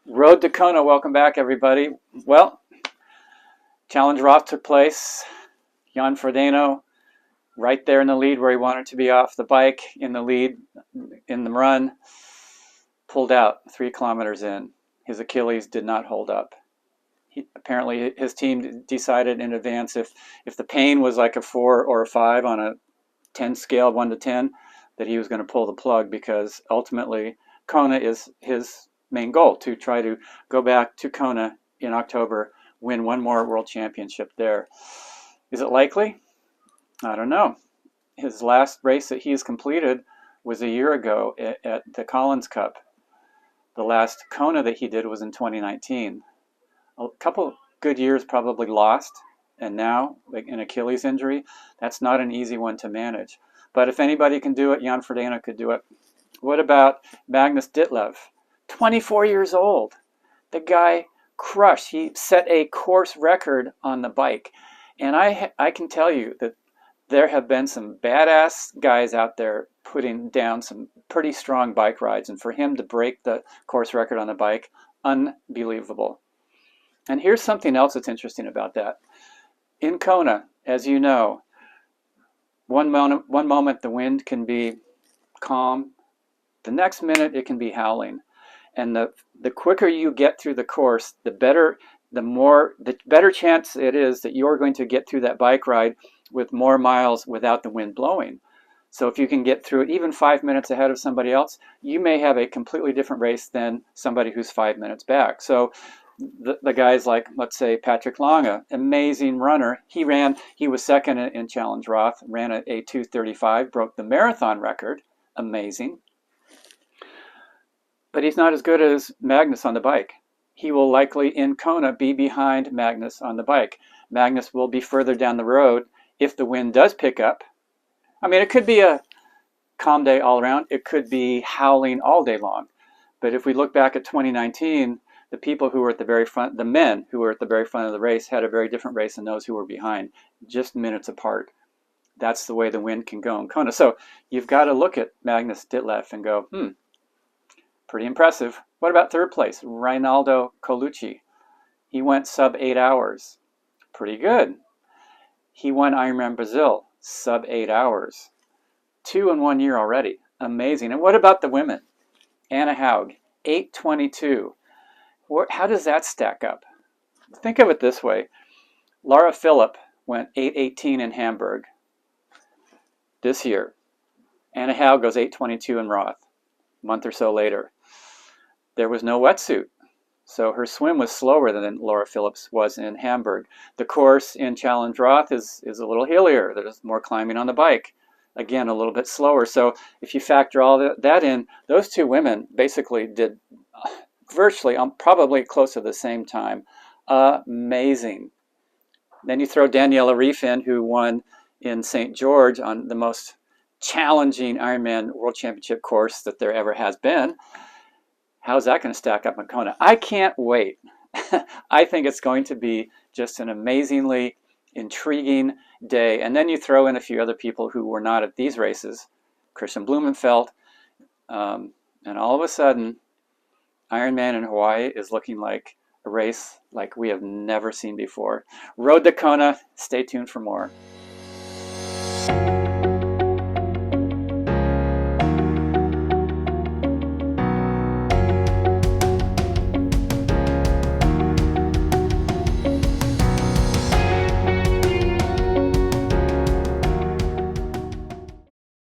Road to Kona, welcome back everybody. Well, Challenge+Roth took place. Jan+Frodeno right there in the lead where he wanted to be off the bike, in the lead in the run, pulled out 3 kilometers in. His Achilles did not hold up. Apparently his team decided in advance if the pain was like a 4 or a 5 on a 10 scale, 1 to 10, that he was going to pull the plug, because ultimately Kona is his main goal, to try to go back to Kona in October, win one more world championship there. Is it likely? I don't know. His last race that he's completed was a year ago at the Collins Cup. The last Kona that he did was in 2019. A couple good years probably lost, and now like an Achilles injury, that's not an easy one to manage. But if anybody can do it, Jan+Frodeno could do it. What about Magnus+Ditlev? 24 years old. The guy crushed. He set a course record on the bike. And I can tell you that there have been some badass guys out there putting down some pretty strong bike rides. And for him to break the course record on the bike, unbelievable. And here's something else that's interesting about that. In Kona, as you know, one moment the wind can be calm. The next minute it can be howling. And the quicker you get through the course, the better chance it is that you're going to get through that bike ride with more miles without the wind blowing. So if you can get through it even 5 minutes ahead of somebody else, you may have a completely different race than somebody who's 5 minutes back. So the guys like, let's say, Patrick+Lange, amazing runner. He was second in Challenge+Roth, ran a 2:35, broke the marathon record. Amazing. But he's not as good as Magnus on the bike. He will likely in Kona be behind Magnus on the bike. Magnus will be further down the road if the wind does pick up. I mean, it could be a calm day all around. It could be howling all day long. But if we look back at 2019, the people who were at the very front, the men who were at the very front of the race, had a very different race than those who were behind, just minutes apart. That's the way the wind can go in Kona. So you've got to look at Magnus+Ditlev and go, pretty impressive. What about third place? Rinaldo Colucci. He went sub 8 hours. Pretty good. He won Ironman Brazil, sub 8 hours. 2 in 1 year already. Amazing. And what about the women? Anne+Haug, 8:22. How does that stack up? Think of it this way. Laura+Philipp went 8:18 in Hamburg this year. Anne+Haug goes 8:22 in Roth, a month or so later. There was no wetsuit, so her swim was slower than Laura+Philipp's was in Hamburg. The course in Challenge+Roth is a little hillier. There's more climbing on the bike. Again, a little bit slower. So if you factor all that in, those two women basically did virtually probably close to the same time. Amazing. Then you throw Daniela Ryf in, who won in St. George on the most challenging Ironman World Championship course that there ever has been. How's that going to stack up in Kona? I can't wait. I think it's going to be just an amazingly intriguing day. And then you throw in a few other people who were not at these races, Christian Blumenfeld, and all of a sudden, Ironman in Hawaii is looking like a race like we have never seen before. Road to Kona. Stay tuned for more.